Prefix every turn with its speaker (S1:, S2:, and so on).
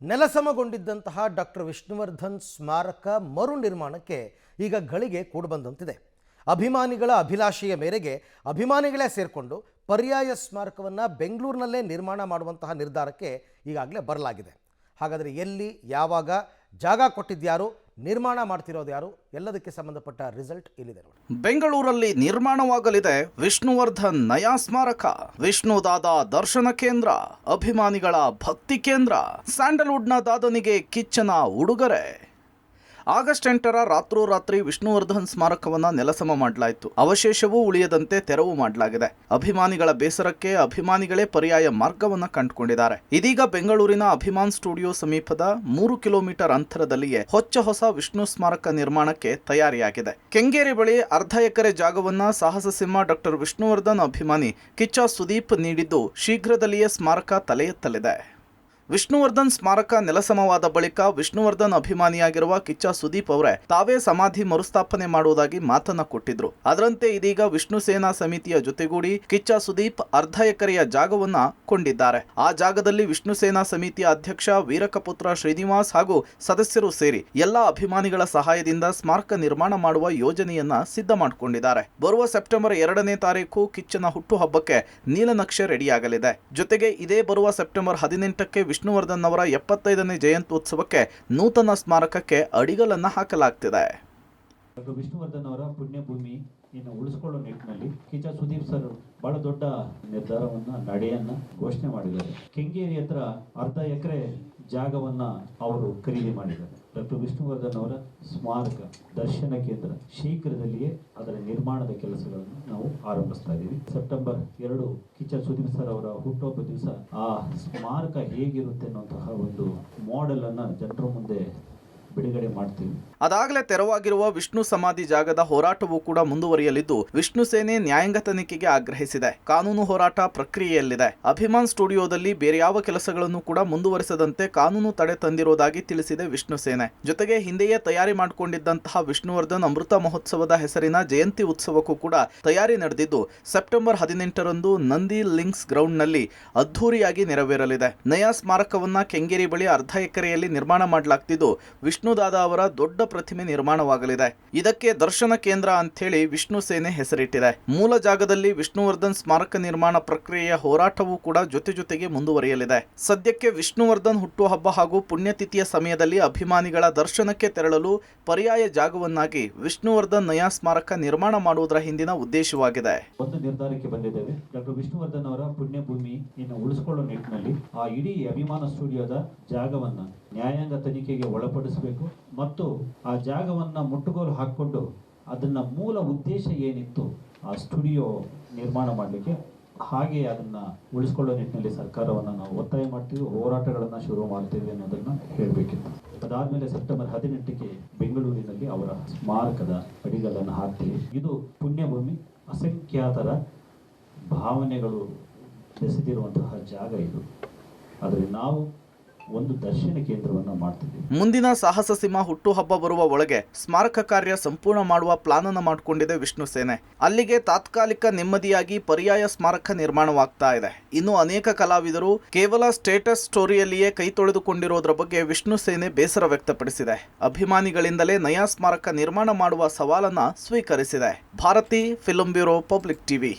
S1: ನೆಲಸಮಗೊಂಡಿದ್ದಂತಹ doctor Vishnuvardhan ಸ್ಮಾರಕ ಮರು ನಿರ್ಮಾಣಕ್ಕೆ ಈಗ ಗಳಿಗೆ ಕೂಡಿಬಂದಂತಿದೆ. ಅಭಿಮಾನಿಗಳ ಅಭಿಲಾಷೆಯ ಮೇರೆಗೆ ಅಭಿಮಾನಿಗಳೇ ಸೇರಿಕೊಂಡು ಪರ್ಯಾಯ ಸ್ಮಾರಕವನ್ನು ಬೆಂಗಳೂರಿನಲ್ಲೇ ನಿರ್ಮಾಣ ಮಾಡುವಂತಹ ನಿರ್ಧಾರಕ್ಕೆ ಈಗಾಗಲೇ ಬರಲಾಗಿದೆ. ಹಾಗಾದರೆ ಎಲ್ಲಿ, ಯಾವಾಗ, ಜಾಗ ಕೊಟ್ಟಿದ್ಯಾರು, ನಿರ್ಮಾಣ ಮಾಡ್ತಿರೋದು ಯಾರು, ಎಲ್ಲದಕ್ಕೆ ಸಂಬಂಧಪಟ್ಟ ರಿಸಲ್ಟ್ ಇಲ್ಲಿದೆ ನೋಡಿ.
S2: ಬೆಂಗಳೂರಲ್ಲಿ ನಿರ್ಮಾಣವಾಗಲಿದೆ ವಿಷ್ಣುವರ್ಧನ್ ನಯಾ ಸ್ಮಾರಕ, ವಿಷ್ಣುದಾದ ದರ್ಶನ ಕೇಂದ್ರ, ಅಭಿಮಾನಿಗಳ ಭಕ್ತಿ ಕೇಂದ್ರ, ಸ್ಯಾಂಡಲ್ವುಡ್ನ ದಾದನಿಗೆ ಕಿಚ್ಚನ ಉಡುಗೊರೆ. ಆಗಸ್ಟ್ 8ರ ರಾತ್ರೋರಾತ್ರಿ ವಿಷ್ಣುವರ್ಧನ್ ಸ್ಮಾರಕವನ್ನು ನೆಲಸಮ ಮಾಡಲಾಯಿತು. ಅವಶೇಷವೂ ಉಳಿಯದಂತೆ ತೆರವು ಮಾಡಲಾಗಿದೆ. ಅಭಿಮಾನಿಗಳ ಬೇಸರಕ್ಕೆ ಅಭಿಮಾನಿಗಳೇ ಪರ್ಯಾಯ ಮಾರ್ಗವನ್ನು ಕಂಡುಕೊಂಡಿದ್ದಾರೆ. ಇದೀಗ ಬೆಂಗಳೂರಿನ ಅಭಿಮಾನ್ ಸ್ಟುಡಿಯೋ ಸಮೀಪದ 3 ಕಿಲೋಮೀಟರ್ ಅಂತರದಲ್ಲಿಯೇ ಹೊಸ ವಿಷ್ಣು ಸ್ಮಾರಕ ನಿರ್ಮಾಣಕ್ಕೆ ತಯಾರಿಯಾಗಿದೆ. ಕೆಂಗೇರಿ ಬಳಿ ಅರ್ಧ ಎಕರೆ ಜಾಗವನ್ನ ಸಾಹಸ ಸಿಂಹ ಡಾಕ್ಟರ್ ವಿಷ್ಣುವರ್ಧನ್ ಅಭಿಮಾನಿ ಕಿಚ್ಚ ಸುದೀಪ್ ನೀಡಿದ್ದು ಶೀಘ್ರದಲ್ಲಿಯೇ ಸ್ಮಾರಕ ತಲೆ ಎತ್ತಲಿದೆ. ವಿಷ್ಣುವರ್ಧನ್ ಸ್ಮಾರಕ ನೆಲಸಮವಾದ ಬಳಿಕ ವಿಷ್ಣುವರ್ಧನ್ ಅಭಿಮಾನಿಯಾಗಿರುವ ಕಿಚ್ಚ ಸುದೀಪ್ ಅವರೇ ತಾವೇ ಸಮಾಧಿ ಮರುಸ್ಥಾಪನೆ ಮಾಡುವುದಾಗಿ ಮಾತನ್ನ ಕೊಟ್ಟಿದ್ರು. ಅದರಂತೆ ಇದೀಗ ವಿಷ್ಣು ಸೇನಾ ಸಮಿತಿಯ ಜೊತೆಗೂಡಿ ಕಿಚ್ಚ ಸುದೀಪ್ ಅರ್ಧ ಎಕರೆಯ ಜಾಗವನ್ನ ಕೊಂಡಿದ್ದಾರೆ. ಆ ಜಾಗದಲ್ಲಿ ವಿಷ್ಣು ಸೇನಾ ಸಮಿತಿಯ ಅಧ್ಯಕ್ಷ ವೀರಕಪುತ್ರ ಶ್ರೀನಿವಾಸ್ ಹಾಗೂ ಸದಸ್ಯರು ಸೇರಿ ಎಲ್ಲಾ ಅಭಿಮಾನಿಗಳ ಸಹಾಯದಿಂದ ಸ್ಮಾರಕ ನಿರ್ಮಾಣ ಮಾಡುವ ಯೋಜನೆಯನ್ನ ಸಿದ್ಧ ಮಾಡಿಕೊಂಡಿದ್ದಾರೆ. ಬರುವ ಸೆಪ್ಟೆಂಬರ್ 2ನೇ ತಾರೀಕು ಕಿಚ್ಚನ ಹುಟ್ಟುಹಬ್ಬಕ್ಕೆ ನೀಲನಕ್ಷೆ ರೆಡಿಯಾಗಲಿದೆ. ಜೊತೆಗೆ ಇದೇ ಬರುವ ಸೆಪ್ಟೆಂಬರ್ 18ಕ್ಕೆ ವಿಷ್ಣುವರ್ಧನ್ ಅವರ 75ನೇ ಜಯಂತ್ಯೋತ್ಸವಕ್ಕೆ ನೂತನ ಸ್ಮಾರಕಕ್ಕೆ ಅಡಿಗಲನ್ನು ಹಾಕಲಾಗ್ತಿದೆ.
S3: ಡಾಕ್ಟರ್ ವಿಷ್ಣುವರ್ಧನ್ ಅವರ ಪುಣ್ಯಭೂಮಿ ಇನ್ನು ಉಳಿಸಿಕೊಳ್ಳೋ ನಿಟ್ಟಿನಲ್ಲಿ ಕಿಚ್ಚ ಸುದೀಪ್ ಸರ್ ಬಹಳ ದೊಡ್ಡ ನಡೆಯನ್ನ ಘೋಷಣೆ ಮಾಡಿದ್ದಾರೆ. ಕೆಂಗೇರಿ ಹತ್ರ ಅರ್ಧ ಎಕರೆ ಜಾಗವನ್ನ ಅವರು ಖರೀದಿ ಮಾಡಿದ್ದಾರೆ. ಡಾಕ್ಟರ್ ವಿಷ್ಣುವರ್ಧನ್ ಅವರ ಸ್ಮಾರಕ ದರ್ಶನ ಕೇಂದ್ರ ಶೀಘ್ರದಲ್ಲಿಯೇ ಅದರ ನಿರ್ಮಾಣದ ಕೆಲಸಗಳನ್ನು ನಾವು ಆರಂಭಿಸ್ತಾ ಇದ್ದೀವಿ. ಸೆಪ್ಟೆಂಬರ್ 2 ಕಿಚ್ಚ ಸುದೀಪ್ ಸರ್ ಅವರ ಹುಟ್ಟುಹಬ್ಬ ದಿವಸ ಆ ಸ್ಮಾರಕ ಹೇಗಿರುತ್ತೆ ಅನ್ನುವಂತಹ ಒಂದು ಮಾಡೆಲ್ ಅನ್ನ ಜನರ ಮುಂದೆ ಬಿಡುಗಡೆ ಮಾಡ್ತೀವಿ.
S2: ಅದಾಗಲೇ ತೆರವಾಗಿರುವ ವಿಷ್ಣು ಸಮಾಧಿ ಜಾಗದ ಹೋರಾಟವೂ ಕೂಡ ಮುಂದುವರಿಯಲಿದ್ದು ವಿಷ್ಣು ಸೇನೆ ನ್ಯಾಯಾಂಗ ತನಿಖೆಗೆ ಆಗ್ರಹಿಸಿದೆ. ಕಾನೂನು ಹೋರಾಟ ಪ್ರಕ್ರಿಯೆಯಲ್ಲಿದೆ. ಅಭಿಮಾನ್ ಸ್ಟುಡಿಯೋದಲ್ಲಿ ಬೇರೆ ಯಾವ ಕೆಲಸಗಳನ್ನು ಕೂಡ ಮುಂದುವರಿಸದಂತೆ ಕಾನೂನು ತಡೆ ತಂದಿರುವುದಾಗಿ ತಿಳಿಸಿದೆ ವಿಷ್ಣು ಸೇನೆ. ಜೊತೆಗೆ ಹಿಂದೆಯೇ ತಯಾರಿ ಮಾಡಿಕೊಂಡಿದ್ದಂತಹ ವಿಷ್ಣುವರ್ಧನ್ ಅಮೃತ ಮಹೋತ್ಸವದ ಹೆಸರಿನ ಜಯಂತಿ ಉತ್ಸವಕ್ಕೂ ಕೂಡ ತಯಾರಿ ನಡೆದಿದ್ದು ಸೆಪ್ಟೆಂಬರ್ 18ರಂದು ನಂದಿ ಲಿಂಕ್ಸ್ ಗ್ರೌಂಡ್ನಲ್ಲಿ ಅದ್ಧೂರಿಯಾಗಿ ನೆರವೇರಲಿದೆ. ನಯಾ ಸ್ಮಾರಕವನ್ನ ಕೆಂಗೇರಿ ಬಳಿ ಅರ್ಧ ಎಕರೆಯಲ್ಲಿ ನಿರ್ಮಾಣ ಮಾಡಲಾಗ್ತಿದ್ದು ವಿಷ್ಣುದಾದ ಅವರ ದೊಡ್ಡ ಪ್ರತಿಮೆ ನಿರ್ಮಾಣವಾಗಲಿದೆ. ಇದಕ್ಕೆ ದರ್ಶನ ಕೇಂದ್ರ ಅಂಥೇಳಿ ವಿಷ್ಣು ಸೇನೆ ಹೆಸರಿಟ್ಟಿದೆ. ಮೂಲ ಜಾಗದಲ್ಲಿ ವಿಷ್ಣುವರ್ಧನ್ ಸ್ಮಾರಕ ನಿರ್ಮಾಣ ಪ್ರಕ್ರಿಯೆಯ ಹೋರಾಟವೂ ಕೂಡ ಜೊತೆಗೆ ಮುಂದುವರಿಯಲಿದೆ. ಸದ್ಯಕ್ಕೆ ವಿಷ್ಣುವರ್ಧನ್ ಹುಟ್ಟುಹಬ್ಬ ಹಾಗೂ ಪುಣ್ಯತಿಥಿಯ ಸಮಯದಲ್ಲಿ ಅಭಿಮಾನಿಗಳ ದರ್ಶನಕ್ಕೆ ತೆರಳಲು ಪರ್ಯಾಯ ಜಾಗವನ್ನಾಗಿ ವಿಷ್ಣುವರ್ಧನ್ ನಯಾ ಸ್ಮಾರಕ ನಿರ್ಮಾಣ ಮಾಡುವುದರ ಹಿಂದಿನ ಉದ್ದೇಶವಾಗಿದೆ.
S3: ಒಂದು ನಿರ್ಧಾರಕ್ಕೆ ಬಂದಿದ್ದೇವೆ. ಡಾಕ್ಟರ್ ವಿಷ್ಣುವರ್ಧನ್ ಅವರ ಪುಣ್ಯಭೂಮಿ ಇನ್ನು ಉಳಿಸಿಕೊಳ್ಳೋ ನಿಟ್ಟಿನಲ್ಲಿ ಆ ಇಡೀ ಅಭಿಮಾನ ಸ್ಟುಡಿಯೋದ ಜಾಗವನ್ನ ನ್ಯಾಯಾಂಗ ತನಿಖೆಗೆ ಒಳಪಡಿಸಬೇಕು ಮತ್ತು ಆ ಜಾಗವನ್ನ ಮುಟ್ಟುಗೋಲು ಹಾಕಿಕೊಂಡು ಅದನ್ನ ಮೂಲ ಉದ್ದೇಶ ಏನಿತ್ತು ಆ ಸ್ಟುಡಿಯೋ ನಿರ್ಮಾಣ ಮಾಡಲಿಕ್ಕೆ ಹಾಗೆ ಅದನ್ನ ಉಳಿಸಿಕೊಳ್ಳೋ ನಿಟ್ಟಿನಲ್ಲಿ ಸರ್ಕಾರವನ್ನು ನಾವು ಒತ್ತಾಯ ಮಾಡ್ತೀವಿ, ಹೋರಾಟಗಳನ್ನ ಶುರು ಮಾಡ್ತೀವಿ ಅನ್ನೋದನ್ನ ಹೇಳಬೇಕಿತ್ತು. ಅದಾದ್ಮೇಲೆ ಸೆಪ್ಟೆಂಬರ್ 18ಕ್ಕೆ ಬೆಂಗಳೂರಿನಲ್ಲಿ ಅವರ ಸ್ಮಾರಕದ ಅಡಿಗಲನ್ನು ಹಾಕ್ತೀವಿ. ಇದು ಪುಣ್ಯಭೂಮಿ, ಅಸಂಖ್ಯಾತರ ಭಾವನೆಗಳು ಬೆಸೆದಿರುವಂತಹ ಜಾಗ ಇದು. ಆದರೆ ನಾವು ಒಂದು ದರ್ಶನ ಕೇಂದ್ರವನ್ನು ಮಾಡ್ತಿದ್ದೀವಿ.
S2: ಮುಂದಿನ ಸಾಹಸ ಸಿಂಹ ಹುಟ್ಟುಹಬ್ಬ ಬರುವ ಒಳಗೆ ಸ್ಮಾರಕ ಕಾರ್ಯ ಸಂಪೂರ್ಣ ಮಾಡುವ ಪ್ಲಾನ್ ಅನ್ನು ಮಾಡಿಕೊಂಡಿದೆ ವಿಷ್ಣು ಸೇನೆ. ಅಲ್ಲಿಗೆ ತಾತ್ಕಾಲಿಕ ನೆಮ್ಮದಿಯಾಗಿ ಪರ್ಯಾಯ ಸ್ಮಾರಕ ನಿರ್ಮಾಣವಾಗ್ತಾ ಇದೆ. ಇನ್ನು ಅನೇಕ ಕಲಾವಿದರು ಕೇವಲ ಸ್ಟೇಟಸ್ ಸ್ಟೋರಿಯಲ್ಲಿಯೇ ಕೈ ತೊಳೆದುಕೊಂಡಿರೋದ್ರ ಬಗ್ಗೆ ವಿಷ್ಣು ಸೇನೆ ಬೇಸರ ವ್ಯಕ್ತಪಡಿಸಿದೆ. ಅಭಿಮಾನಿಗಳಿಂದಲೇ ನಯಾ ಸ್ಮಾರಕ ನಿರ್ಮಾಣ ಮಾಡುವ ಸವಾಲನ್ನ ಸ್ವೀಕರಿಸಿದೆ. Bharati Film Bureau, Public TV.